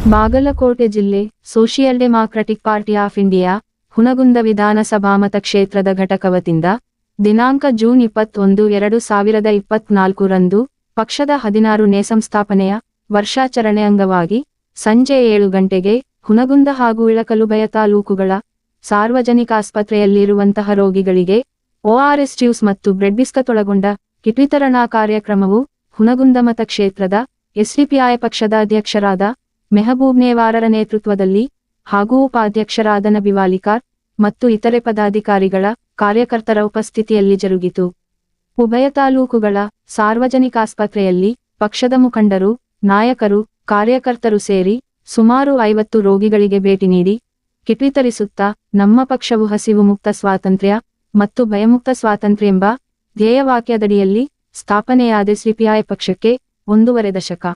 ಬಾಗಲಕೋಟೆ ಜಿಲ್ಲೆ social democratic party of India Hungund ವಿಧಾನಸಭಾ ಮತಕ್ಷೇತ್ರದ ಘಟಕ ವತಿಯಿಂದ ದಿನಾಂಕ ಜೂನ್ 21, 2024 ರಂದು ಪಕ್ಷದ 16ನೇ ಸಂಸ್ಥಾಪನೆಯ ವರ್ಷಾಚರಣೆ ಅಂಗವಾಗಿ ಸಂಜೆ 7 ಗಂಟೆಗೆ ಹುನಗುಂದ ಹಾಗೂ ಇಳಕಲುಬೆಯ ತಾಲೂಕುಗಳ ಸಾರ್ವಜನಿಕ ಆಸ್ಪತ್ರೆಯಲ್ಲಿರುವಂತಹ ರೋಗಿಗಳಿಗೆ ORS ಜ್ಯೂಸ್ ಮತ್ತು ಬ್ರೆಡ್ ಬಿಸ್ಕತ್ ಒಳಗೊಂಡ ಕಿಟ್ ವಿತರಣಾ ಕಾರ್ಯಕ್ರಮವು ಹುನಗುಂದ ಮತಕ್ಷೇತ್ರದ SDPI ಪಕ್ಷದ ಅಧ್ಯಕ್ಷರಾದ ಮೆಹಬೂಬ್ ನೇವಾರರ ನೇತೃತ್ವದಲ್ಲಿ ಹಾಗೂ ಉಪಾಧ್ಯಕ್ಷರಾದ ನಬಿವಾಲಿಕಾರ್ ಮತ್ತು ಇತರೆ ಪದಾಧಿಕಾರಿಗಳ ಕಾರ್ಯಕರ್ತರ ಉಪಸ್ಥಿತಿಯಲ್ಲಿ ಜರುಗಿತು. ಉಭಯ ತಾಲೂಕುಗಳ ಸಾರ್ವಜನಿಕ ಆಸ್ಪತ್ರೆಯಲ್ಲಿ ಪಕ್ಷದ ಮುಖಂಡರು, ನಾಯಕರು, ಕಾರ್ಯಕರ್ತರು ಸೇರಿ ಸುಮಾರು 50 ರೋಗಿಗಳಿಗೆ ಭೇಟಿ ನೀಡಿ ಕಿಟ್ ವಿತರಿಸುತ್ತಾ ನಮ್ಮ ಪಕ್ಷವು ಹಸಿವು ಮುಕ್ತ ಸ್ವಾತಂತ್ರ್ಯ ಮತ್ತು ಭಯಮುಕ್ತ ಸ್ವಾತಂತ್ರ್ಯ ಎಂಬ ಧ್ಯೇಯವಾಕ್ಯದಡಿಯಲ್ಲಿ ಸ್ಥಾಪನೆಯಾದ SDPI ಪಕ್ಷಕ್ಕೆ 1.5 ದಶಕ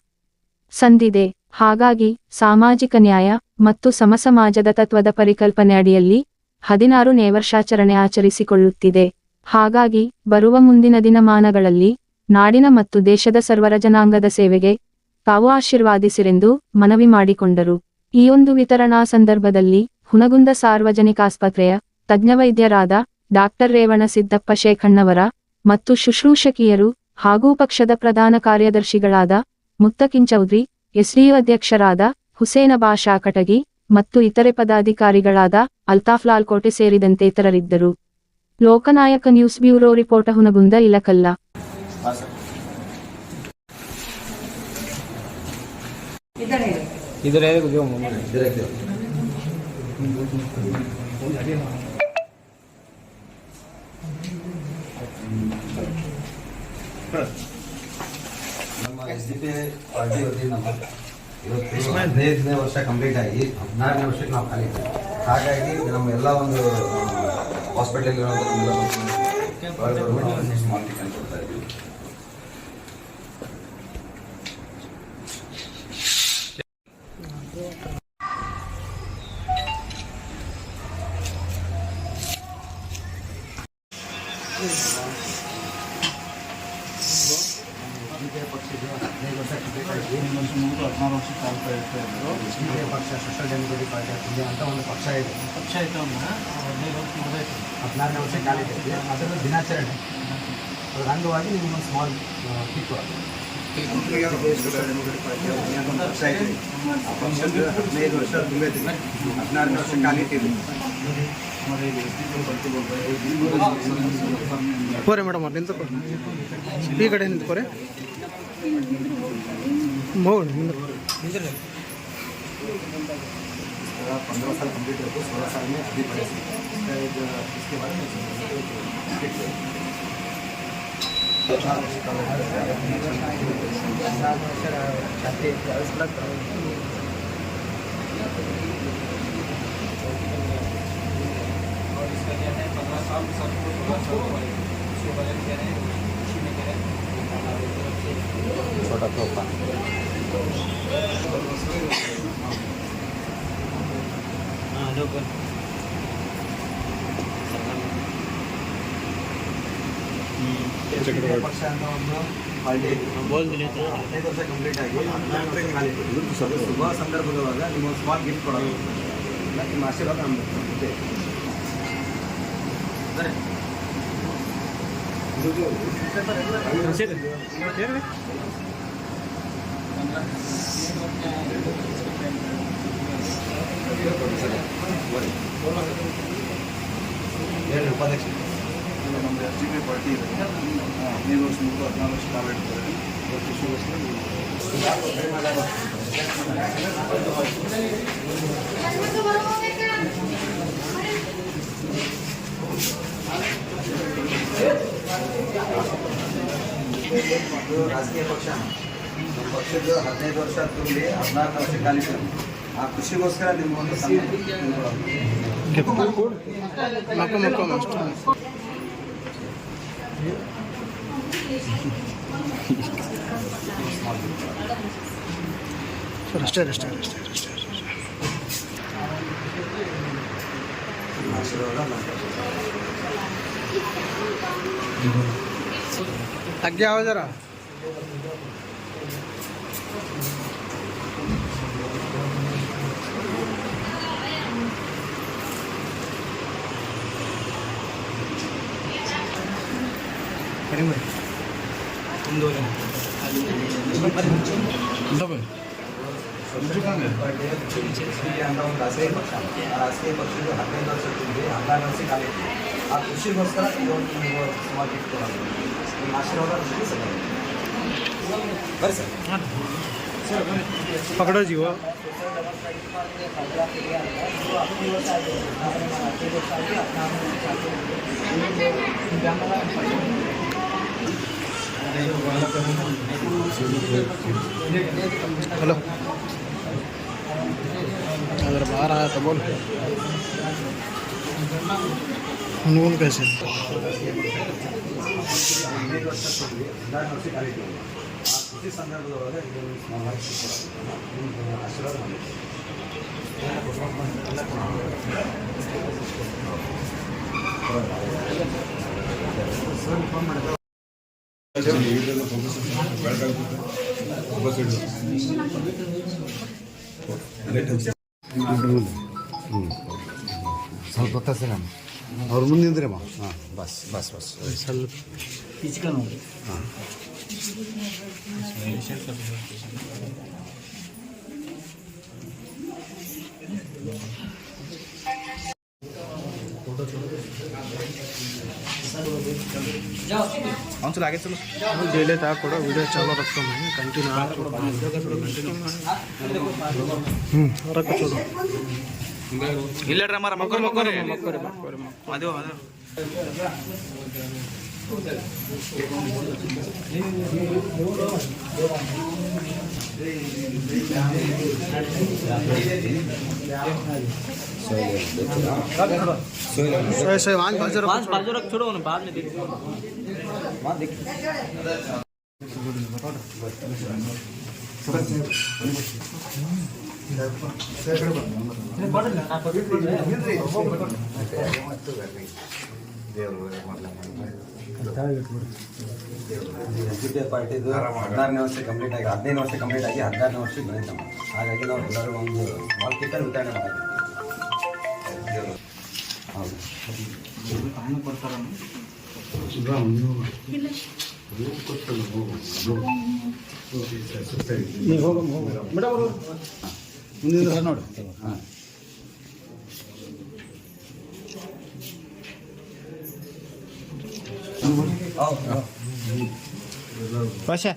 ಸಂದಿದೆ. ಹಾಗಾಗಿ ಸಾಮಾಜಿಕ ನ್ಯಾಯ ಮತ್ತು ಸಮಸಮಾಜದ ತತ್ವದ ಪರಿಕಲ್ಪನೆ ಅಡಿಯಲ್ಲಿ 16ನೇ ವರ್ಷಾಚರಣೆ ಆಚರಿಸಿಕೊಳ್ಳುತ್ತಿದೆ. ಹಾಗಾಗಿ ಬರುವ ಮುಂದಿನ ದಿನಮಾನಗಳಲ್ಲಿ ನಾಡಿನ ಮತ್ತು ದೇಶದ ಸರ್ವರ ಜನಾಂಗದ ಸೇವೆಗೆ ತಾವು ಆಶೀರ್ವಾದಿಸಿರೆಂದು ಮನವಿ ಮಾಡಿಕೊಂಡರು. ಈ ಒಂದು ವಿತರಣಾ ಸಂದರ್ಭದಲ್ಲಿ ಹುನಗುಂದ ಸಾರ್ವಜನಿಕ ಆಸ್ಪತ್ರೆಯ ತಜ್ಞ ವೈದ್ಯರಾದ ಡಾಕ್ಟರ್ ರೇವಣಸಿದ್ದಪ್ಪ ಶೇಖಣ್ಣವರ ಮತ್ತು ಶುಶ್ರೂಷಕಿಯರು ಹಾಗೂ ಪಕ್ಷದ ಪ್ರಧಾನ ಕಾರ್ಯದರ್ಶಿಗಳಾದ ಮುತ್ತಕಿನ್ ಚೌಧರಿ, SDU ಅಧ್ಯಕ್ಷರಾದ ಹುಸೇನ ಬಾಷಾ ಕಟಗಿ ಮತ್ತು ಇತರೆ ಪದಾಧಿಕಾರಿಗಳಾದ ಅಲ್ತಾಫ್ ಲಾಲ್ಕೋಟೆ ಸೇರಿದಂತೆ ಇತರರಿದ್ದರು. ಲೋಕನಾಯಕ ನ್ಯೂಸ್ ಬ್ಯೂರೋ ರಿಪೋರ್ಟ್ ಹುನಗುಂದ ಇಳಕಲ್ಲ. ನಮ್ಮ SDPI ಪಾರ್ಟಿ ವತಿಯಿಂದ ಇವತ್ತು 15ನೇ ವರ್ಷ ಕಂಪ್ಲೀಟ್ ಆಗಿ 16ನೇ ವರ್ಷಕ್ಕೆ ನಾವು ಖಾಲಿ ಇದ್ದೀವಿ. ಹಾಗಾಗಿ ನಮ್ಮ ಎಲ್ಲ ಒಂದು ಹಾಸ್ಪಿಟಲ್ ಕೊಡ್ತಾ ಇದ್ದೀವಿ. ಪಕ್ಷದ 15 ವರ್ಷ ಕಂಪ್ಲೀಟ್ ಆಗಿ 16 ವರ್ಷ ಕಾಲ್ತಾ ಇರ್ತಾಯಿದ್ರು. SDPI ಪಕ್ಷ social democratic party of India ಅಂತ ಒಂದು ಪಕ್ಷ ಇದೆ. ಪಕ್ಷ ಆಯಿತು ಅಮ್ಮ 15 ವರ್ಷ ಮುಗಿದಾಯ್ತು. 16ನೇ ವರ್ಷ ಕಾಲಿಟ್ಟೈತಿ. ಅದರ ದಿನಾಚರಣೆ ಅದರ ಅಂಗವಾಗಿ ನಿಮಗೊಂದು small kit social democratic party of India ಒಂದು ಪಕ್ಷ ಇದೆ. ಆ ಪಕ್ಷದ 15 ವರ್ಷ ತುಂಬೈತಿ. 16ನೇ ವರ್ಷ ಕಾಲಿಟ್ಟಿದ್ವಿ. ಕೋರೆ ಮೇಡಮ್ ಅವ್ರು ನಿಂತು ಈ ಕಡೆ ನಿಂತ್ಕೋರೆ ಮೌನ್ 15 साल कंप्लीट रहते 16 साल में अभी पड़े इसके बाद और इसका क्या है 15 साल छोटा तोहफा ಪಕ್ಷ ಅಂತ ಒಂದು ಪಾರ್ಟಿ 15 ವರ್ಷ ಕಂಪ್ಲೀಟ್ ಆಗಿ 16 ಖಾಲಿ ಶುಭ ಸಂದರ್ಭದವಾಗ ನಿಮ್ಮ ಸ್ಮಾಲ್ ಗಿಫ್ಟ್ ಕೊಡೋದು ನಿಮ್ಮ ಆಶೀರ್ವಾದ ನಮ್ಗೆ ಉಪಾಧ್ಯಕ್ಷ ನಮ್ಮ SDPI ಪಾರ್ಟಿ ಇದೆ. 15 ವರ್ಷ ಮುಗಿದು 14 ವರ್ಷ ಕಾಲ ಇಡ್ತಾರೆ. ರಾಜಕೀಯ ಪಕ್ಷ ನಮ್ಮ ಪಕ್ಷದ 15 ವರ್ಷ ತುಂಬಿ 16ನೇ ವರ್ಷ ಕಾಲಿಟ್ಟು ಆ ಖುಷಿಗೋಸ್ಕರ ನಿಮಗೊಂದು ಅಷ್ಟೇ ಆಶೀರ್ವಾದ आगे आओ जरा। ಕಡಿಮೆ ಒಂದೂವರೆ ಅಂತ ಒಂದು ರಾಷ್ಟ್ರೀಯ ಪಕ್ಷ ಆ ರಾಷ್ಟ್ರೀಯ ಪಕ್ಷದ್ದು 15 ವರ್ಷ ತುಂಬಿ 16 ವರ್ಷ ಖಾಲಿ ಆ ಖುಷಿಗೋಸ್ಕರ ಇದೊಂದು ನೀವು ಸುಮಾರು ಇಟ್ಕೊಳ್ಳೋದು ನಿಮ್ಮ ಆಶೀರ್ವಾದ ಖುಷಿ ಸರ್ ಬರ್ರಿ ಸರ್ पकड़ो जी वो हेलो अगर बाहर आया तो बोल बोल कैसे ಈ ಸಂದರ್ಭದೊಳಗೆ ಇದನ್ನು ನಾವು ಆಶೀರ್ವಾದ ಸ್ವಲ್ಪ ಗೊತ್ತಾಗ್ತದೆ ನಾನು ಅವ್ರ ಮುಂದಿಂದ್ರಮ್ಮ ಹಾಂ ಬಸ್ ಬಸ್ ಬಸ್ ಸ್ವಲ್ಪ ಈಚೆ ನೋಡಿ ಹಾಂ चलो आगे चलो डेले था थोड़ा वीडियो चालू रखता हूँ कंटिन्यू रख छोड़ो ಇಲ್ಲ ಮರ ಮಕ್ಕಳು ಅದು बाजू रख छोड़ो बाद में ಎಸ್ ಪಾರ್ಟಿದು 16ನೇ ವರ್ಷ ಕಂಪ್ಲೀಟ್ ಆಗಿ 15 ವರ್ಷ ಕಂಪ್ಲೀಟ್ ಆಗಿ 16ನೇ ವರ್ಷಕ್ಕೆ ಬಂದಿದ್ದಮ್ಮ ಹಾಗಾಗಿ ನಾವು ಎಲ್ಲರೂ ಒಂದು ಸ್ಮಾಲ್ ಕಿಟ್ಟನ್ನು ವಿತರಣೆ ಮಾಡಿದ್ವಿ ಹೌದು ನೋಡಿ ಹಾಂ पाशा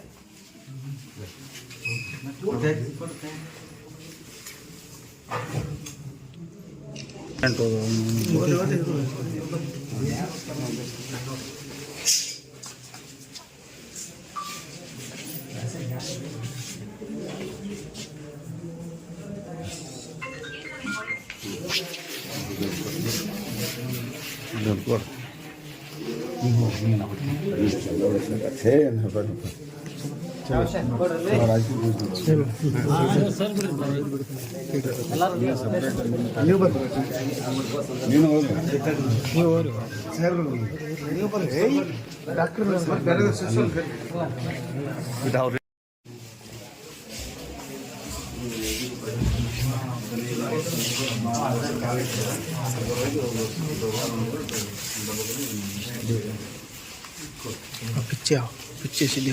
पीछे आओ पीछे सीधे